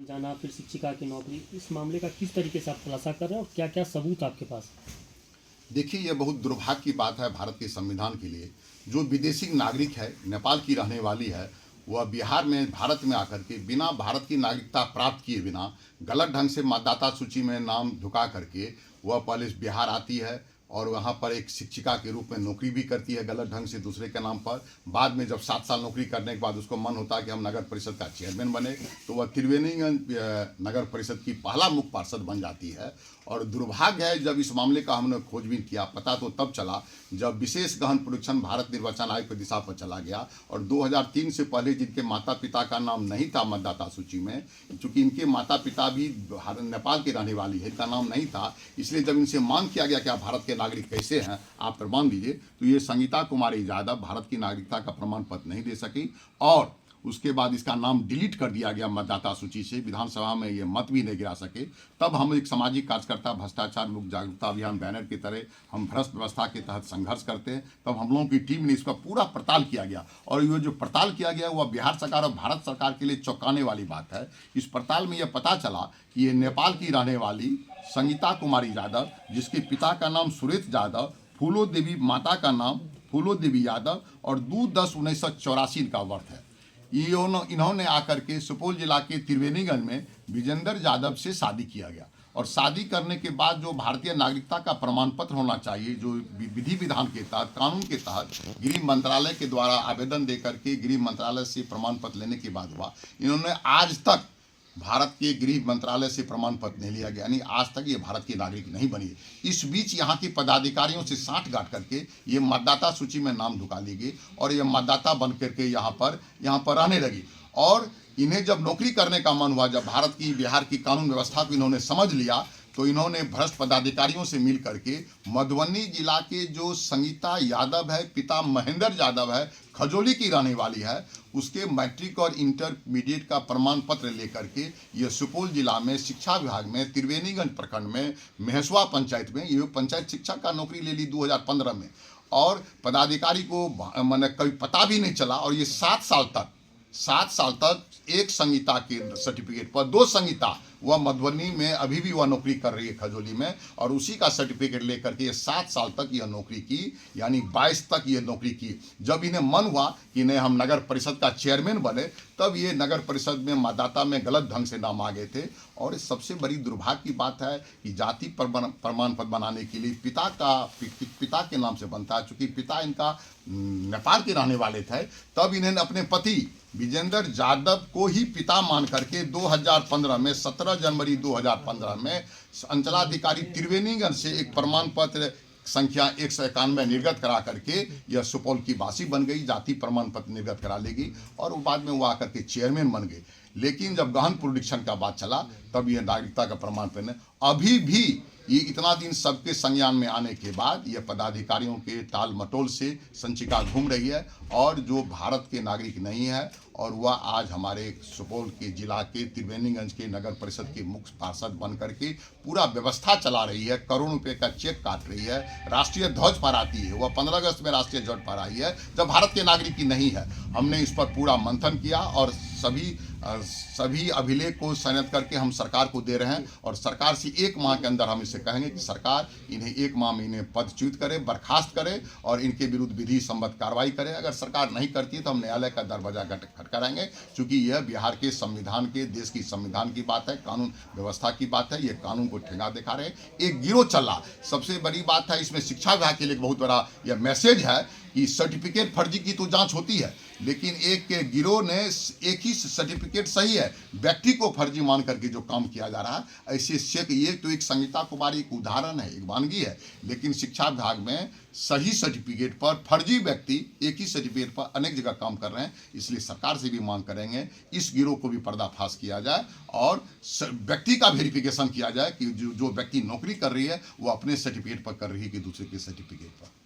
जाना फिर शिक्षिका की नौकरी, इस मामले का किस तरीके से आप खुलासा कर रहे हैं और क्या क्या सबूत आपके पास? देखिए, यह बहुत दुर्भाग्य की बात है भारत के संविधान के लिए। जो विदेशी नागरिक है, नेपाल की रहने वाली है, वह बिहार में भारत में आकर के बिना भारत की नागरिकता प्राप्त किए बिना गलत ढंग से मतदाता सूची में नाम ढुका करके वह पहले बिहार आती है और वहाँ पर एक शिक्षिका के रूप में नौकरी भी करती है गलत ढंग से दूसरे के नाम पर। बाद में जब 7 साल नौकरी करने के बाद उसको मन होता है कि हम नगर परिषद का चेयरमैन बने, तो वह त्रिवेणीगंज नगर परिषद की पहला मुख्य पार्षद बन जाती है। और दुर्भाग्य है, जब इस मामले का हमने खोजबीन किया, पता तो तब चला जब विशेष गहन पुनरीक्षण भारत निर्वाचन आयोग की दिशा पर चला गया और 2003 से पहले जिनके माता पिता का नाम नहीं था मतदाता सूची में, चूँकि इनके माता पिता भी नेपाल के रहने वाली है, इनका नाम नहीं था, इसलिए जब इनसे मांग किया गया कि आप भारत के नागरिक कैसे हैं, आप प्रमाण दीजिए, तो ये संगीता कुमारी यादव भारत की नागरिकता का प्रमाण पत्र नहीं दे सकी और उसके बाद इसका नाम डिलीट कर दिया गया मतदाता सूची से। विधानसभा में ये मत भी नहीं गिरा सके। तब हम एक सामाजिक कार्यकर्ता भ्रष्टाचार मुक्त जागरूकता अभियान बैनर की तरह हम भ्रष्ट व्यवस्था के तहत संघर्ष करते हैं। तब हम लोगों की टीम ने इसका पूरा पड़ताल किया गया और ये जो पड़ताल किया गया वह बिहार सरकार और भारत सरकार के लिए चौंकाने वाली बात है। इस पड़ताल में यह पता चला कि ये नेपाल की रहने वाली संगीता कुमारी यादव, जिसके पिता का नाम सुरेश यादव, फूलो देवी माता का नाम फूलो देवी यादव और 2/10/1984 इनका वर्ष है। इन्होंने आकर के सुपौल जिला के त्रिवेणीगंज में विजेंद्र यादव से शादी किया गया और शादी करने के बाद जो भारतीय नागरिकता का प्रमाण पत्र होना चाहिए, जो विधि विधान के तहत कानून के तहत गृह मंत्रालय के द्वारा आवेदन दे करके गृह मंत्रालय से प्रमाण पत्र लेने के बाद हुआ, इन्होंने आज तक भारत के गृह मंत्रालय से प्रमाण पत्र नहीं लिया गया, यानी आज तक ये भारत की नागरिक नहीं बनी है। इस बीच यहाँ के पदाधिकारियों से साठगांठ करके ये मतदाता सूची में नाम ढुका ली गई और ये मतदाता बन करके यहाँ पर रहने लगी। और इन्हें जब नौकरी करने का मन हुआ, जब भारत की बिहार की कानून व्यवस्था को इन्होंने समझ लिया, तो इन्होंने भ्रष्ट पदाधिकारियों से मिल करके मधुबनी जिला के जो संगीता यादव है, पिता महेंद्र यादव है, खजोली की रहने वाली है, उसके मैट्रिक और इंटरमीडिएट का प्रमाण पत्र लेकर के ये सुपौल जिला में शिक्षा विभाग में त्रिवेणीगंज प्रखंड में महेशवा पंचायत में ये पंचायत शिक्षक का नौकरी ले ली 2015 में। और पदाधिकारी को मैंने कभी पता भी नहीं चला और ये 7 साल तक एक संगीता के सर्टिफिकेट पर 2 संगीता, वह मधुबनी में अभी भी वह नौकरी कर रही है खजोली में, और उसी का सर्टिफिकेट लेकर के ये 7 साल तक यह नौकरी की, यानी 22 तक ये नौकरी की। जब इन्हें मन हुआ कि नहीं हम नगर परिषद का चेयरमैन बने, तब ये नगर परिषद में मतदाता में गलत ढंग से नाम आ गए थे। और सबसे बड़ी दुर्भाग्य की बात है कि जाति प्रमाण पत्र बनाने के लिए पिता के नाम से बनता है। चूँकि पिता इनका नेपाल के रहने वाले थे, तब इन्हें अपने पति विजेंद्र यादव को ही पिता मान करके 2015 में 17 जनवरी 2015 में अंचलाधिकारी त्रिवेणीगंज से एक प्रमाण पत्र संख्या 191 निर्गत करा करके यह सुपौल की वासी बन गई, जाति प्रमाण पत्र निर्गत करा लेगी और बाद में वो आकर के चेयरमैन बन गए। लेकिन जब गहन पुनरीक्षण का बात चला, तब यह नागरिकता का प्रमाण पत्र अभी भी ये इतना दिन सबके संज्ञान में आने के बाद यह पदाधिकारियों के टाल मटोल से संचिका घूम रही है और जो भारत के नागरिक नहीं है, और वह आज हमारे सुपौल के जिला के त्रिवेणीगंज के नगर परिषद के मुख्य पार्षद बन करके पूरा व्यवस्था चला रही है, करोड़ों रुपए का चेक काट रही है, राष्ट्रीय ध्वज फहराती है। वह 15 अगस्त में राष्ट्रीय ध्वज फहराई है जब भारत के नागरिक की नहीं है। हमने इस पर पूरा मंथन किया और सभी अभिलेख को संयत करके हम सरकार को दे रहे हैं और सरकार से 1 माह के अंदर हम इसे कहेंगे कि सरकार इन्हें 1 माह में इन्हें पदच्युत करे, बर्खास्त करे और इनके विरुद्ध विधि सम्मत कार्रवाई करे। अगर सरकार नहीं करती है तो हम न्यायालय का दरवाजा खटखटाएंगे, क्योंकि यह बिहार के संविधान के, देश की संविधान की बात है, कानून व्यवस्था की बात है। ये कानून को ठेंगा दिखा रहे हैं, एक गिरोह चल रहा। सबसे बड़ी बात है इसमें शिक्षा विभाग के लिए बहुत बड़ा यह मैसेज है कि सर्टिफिकेट फर्जी की तो जांच होती है, लेकिन एक गिरोह ने एक ही सर्टिफिकेट सही है, व्यक्ति को फर्जी मान करके जो काम किया जा रहा है, ऐसे शेख, ये तो एक संगीता कुमारी एक उदाहरण है, एक वानगी है। लेकिन शिक्षा विभाग में सही सर्टिफिकेट पर फर्जी व्यक्ति एक ही सर्टिफिकेट पर अनेक जगह काम कर रहे हैं। इसलिए सरकार से भी मांग करेंगे इस गिरोह को भी पर्दाफाश किया जाए और व्यक्ति का वेरिफिकेशन किया जाए कि जो व्यक्ति नौकरी कर रही है वो अपने सर्टिफिकेट पर कर रही है कि दूसरे के सर्टिफिकेट पर।